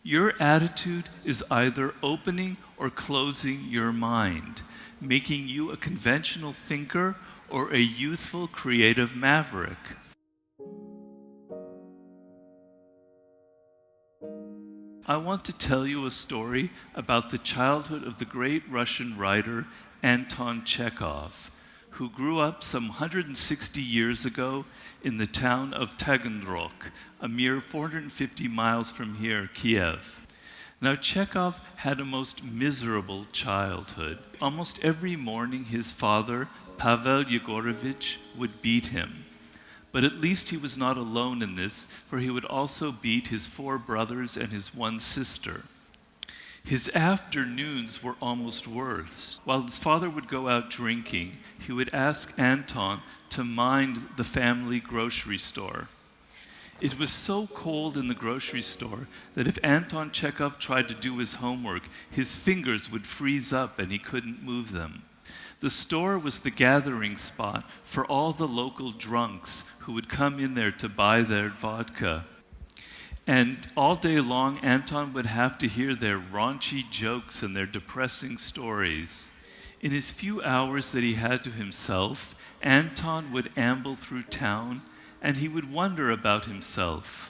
Your attitude is either opening or closing your mind, making you a conventional thinker or a youthful, creative maverick. I want to tell you a story about the childhood of the great Russian writer Anton Chekhov, who grew up some 160 years ago in the town of Taganrog, a mere 450 miles from here, Kiev. Now, Chekhov had a most miserable childhood. Almost every morning, his father, Pavel Yegorovich, would beat him. But at least he was not alone in this, for he would also beat his 4 brothers and his 1 sister. His afternoons were almost worse. While his father would go out drinking, he would ask Anton to mind the family grocery store. It was so cold in the grocery store that if Anton Chekhov tried to do his homework, his fingers would freeze up and he couldn't move them. The store was the gathering spot for all the local drunks who would come in there to buy their vodka. And all day long, Anton would have to hear their raunchy jokes and their depressing stories. In his few hours that he had to himself, Anton would amble through town and he would wonder about himself.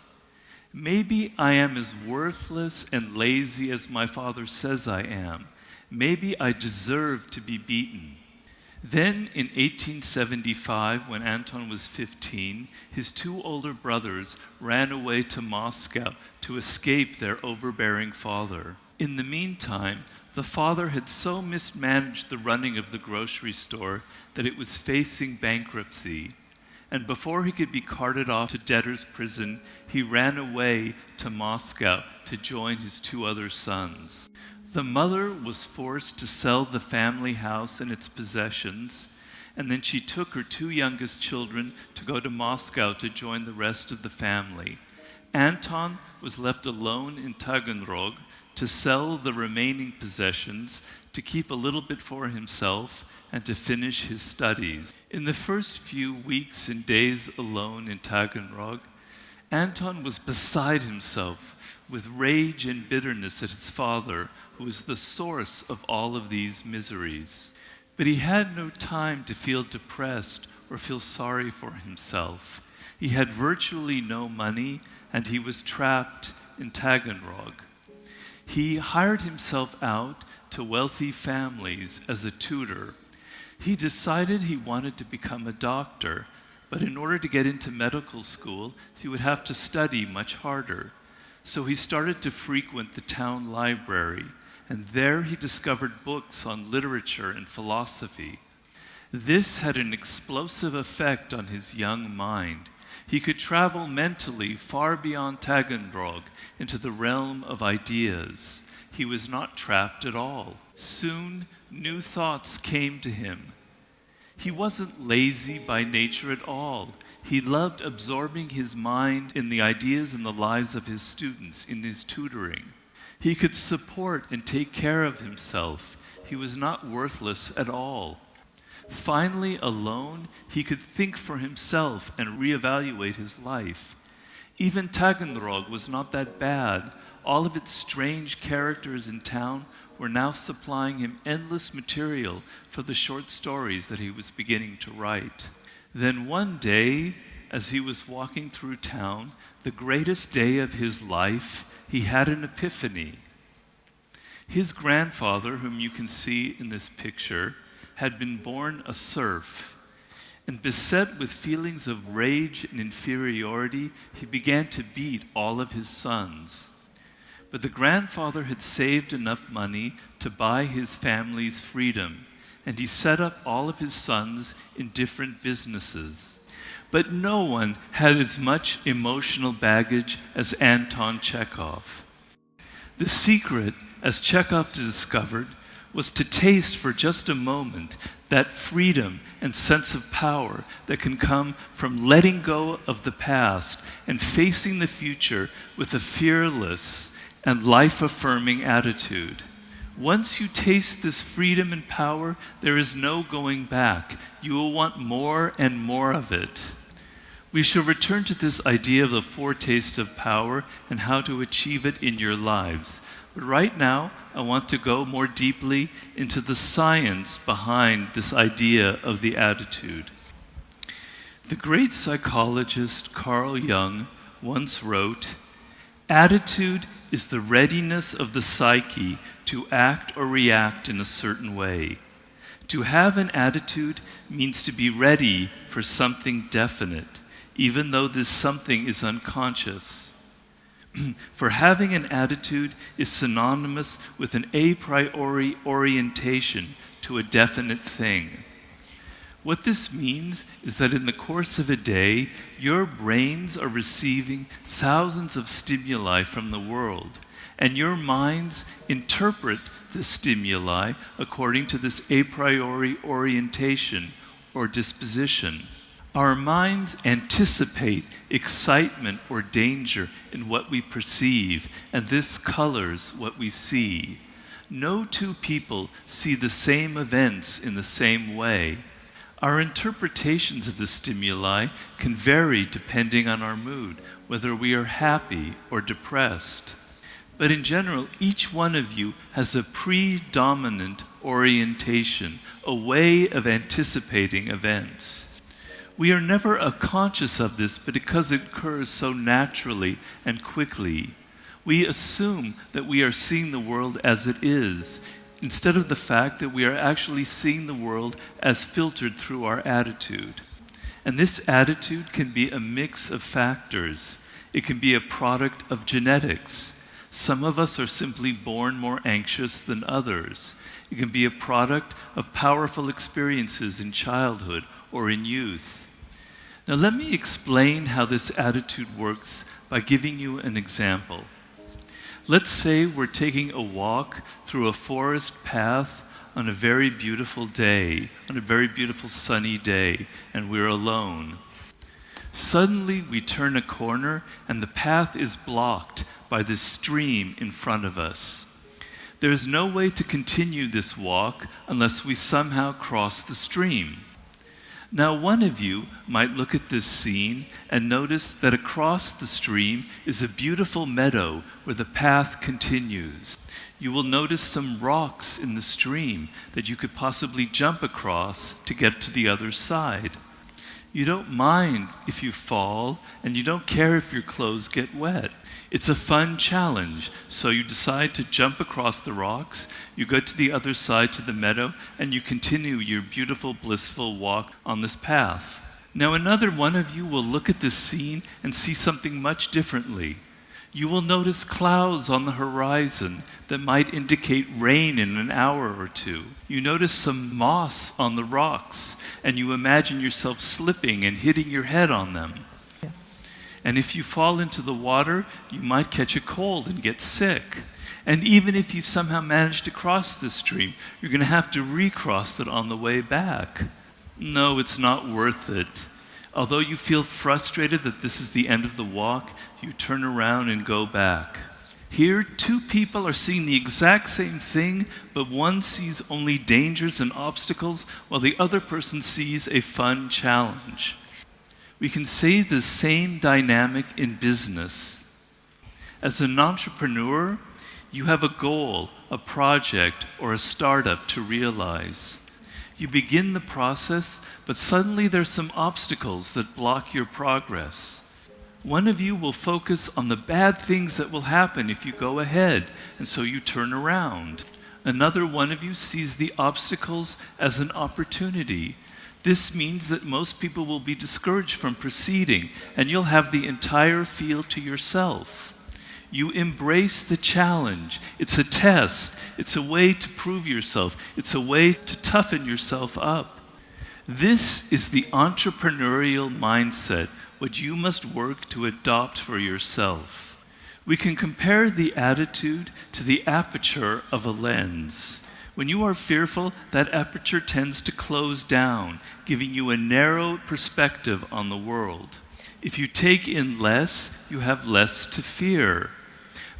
Maybe I am as worthless and lazy as my father says I am. Maybe I deserve to be beaten. Then in 1875, when Anton was 15, his 2 older brothers ran away to Moscow to escape their overbearing father. In the meantime, the father had so mismanaged the running of the grocery store that it was facing bankruptcy. And before he could be carted off to debtor's prison, he ran away to Moscow to join his 2 other sons. The mother was forced to sell the family house and its possessions, and then she took her 2 youngest children to go to Moscow to join the rest of the family. Anton was left alone in Taganrog to sell the remaining possessions, to keep a little bit for himself, and to finish his studies. In the first few weeks and days alone in Taganrog, Anton was beside himself with rage and bitterness at his father, who was the source of all of these miseries. But he had no time to feel depressed or feel sorry for himself. He had virtually no money, and he was trapped in Taganrog. He hired himself out to wealthy families as a tutor. He decided he wanted to become a doctor, but in order to get into medical school, he would have to study much harder. So he started to frequent the town library, and there he discovered books on literature and philosophy. This had an explosive effect on his young mind. He could travel mentally far beyond Taganrog into the realm of ideas. He was not trapped at all. Soon, new thoughts came to him. He wasn't lazy by nature at all. He loved absorbing his mind in the ideas and the lives of his students, in his tutoring. He could support and take care of himself. He was not worthless at all. Finally, alone, he could think for himself and reevaluate his life. Even Taganrog was not that bad. All of its strange characters in town were now supplying him endless material for the short stories that he was beginning to write. Then one day, as he was walking through town, the greatest day of his life, he had an epiphany. His grandfather, whom you can see in this picture, had been born a serf. And beset with feelings of rage and inferiority, he began to beat all of his sons. But the grandfather had saved enough money to buy his family's freedom, and he set up all of his sons in different businesses. But no one had as much emotional baggage as Anton Chekhov. The secret, as Chekhov discovered, was to taste for just a moment that freedom and sense of power that can come from letting go of the past and facing the future with a fearless and life-affirming attitude. Once you taste this freedom and power, there is no going back. You will want more and more of it. We shall return to this idea of the foretaste of power and how to achieve it in your lives. But right now, I want to go more deeply into the science behind this idea of the attitude. The great psychologist Carl Jung once wrote, "Attitude is the readiness of the psyche to act or react in a certain way. To have an attitude means to be ready for something definite, even though this something is unconscious. For having an attitude is synonymous with an a priori orientation to a definite thing. What this means is that in the course of a day, your brains are receiving thousands of stimuli from the world, and your minds interpret the stimuli according to this a priori orientation or disposition. Our minds anticipate excitement or danger in what we perceive, and this colors what we see. No two people see the same events in the same way. Our interpretations of the stimuli can vary depending on our mood, whether we are happy or depressed. But in general, each one of you has a predominant orientation, a way of anticipating events. We are never conscious of this, but because it occurs so naturally and quickly, we assume that we are seeing the world as it is, instead of the fact that we are actually seeing the world as filtered through our attitude. And this attitude can be a mix of factors. It can be a product of genetics. Some of us are simply born more anxious than others. It can be a product of powerful experiences in childhood or in youth. Now let me explain how this attitude works by giving you an example. Let's say we're taking a walk through a forest path on a very beautiful day, on a very beautiful sunny day, and we're alone. Suddenly we turn a corner and the path is blocked by this stream in front of us. There is no way to continue this walk unless we somehow cross the stream. Now one of you might look at this scene and notice that across the stream is a beautiful meadow where the path continues. You will notice some rocks in the stream that you could possibly jump across to get to the other side. You don't mind if you fall, and you don't care if your clothes get wet. It's a fun challenge, so you decide to jump across the rocks, you go to the other side to the meadow, and you continue your beautiful, blissful walk on this path. Now another one of you will look at this scene and see something much differently. You will notice clouds on the horizon that might indicate rain in an hour or two. You notice some moss on the rocks, and you imagine yourself slipping and hitting your head on them. And if you fall into the water, you might catch a cold and get sick. And even if you somehow manage to cross the stream, you're going to have to recross it on the way back. No, it's not worth it. Although you feel frustrated that this is the end of the walk, you turn around and go back. Here, two people are seeing the exact same thing, but one sees only dangers and obstacles, while the other person sees a fun challenge. We can say the same dynamic in business. As an entrepreneur, you have a goal, a project, or a startup to realize. You begin the process, but suddenly there's some obstacles that block your progress. One of you will focus on the bad things that will happen if you go ahead, and so you turn around. Another one of you sees the obstacles as an opportunity. This means that most people will be discouraged from proceeding, and you'll have the entire field to yourself. You embrace the challenge. It's a test. It's a way to prove yourself. It's a way to toughen yourself up. This is the entrepreneurial mindset, what you must work to adopt for yourself. We can compare the attitude to the aperture of a lens. When you are fearful, that aperture tends to close down, giving you a narrow perspective on the world. If you take in less, you have less to fear.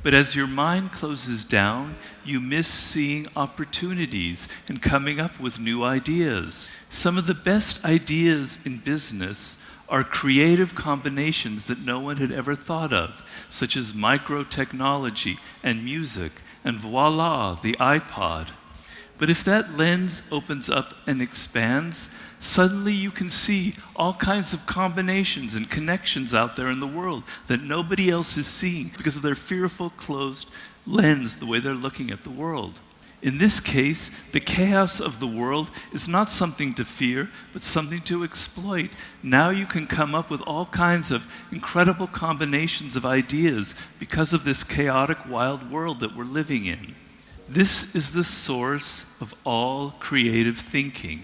But as your mind closes down, you miss seeing opportunities and coming up with new ideas. Some of the best ideas in business are creative combinations that no one had ever thought of, such as microtechnology and music, and voila, the iPod. But if that lens opens up and expands, suddenly you can see all kinds of combinations and connections out there in the world that nobody else is seeing because of their fearful, closed lens, the way they're looking at the world. In this case, the chaos of the world is not something to fear, but something to exploit. Now you can come up with all kinds of incredible combinations of ideas because of this chaotic, wild world that we're living in. This is the source of all creative thinking.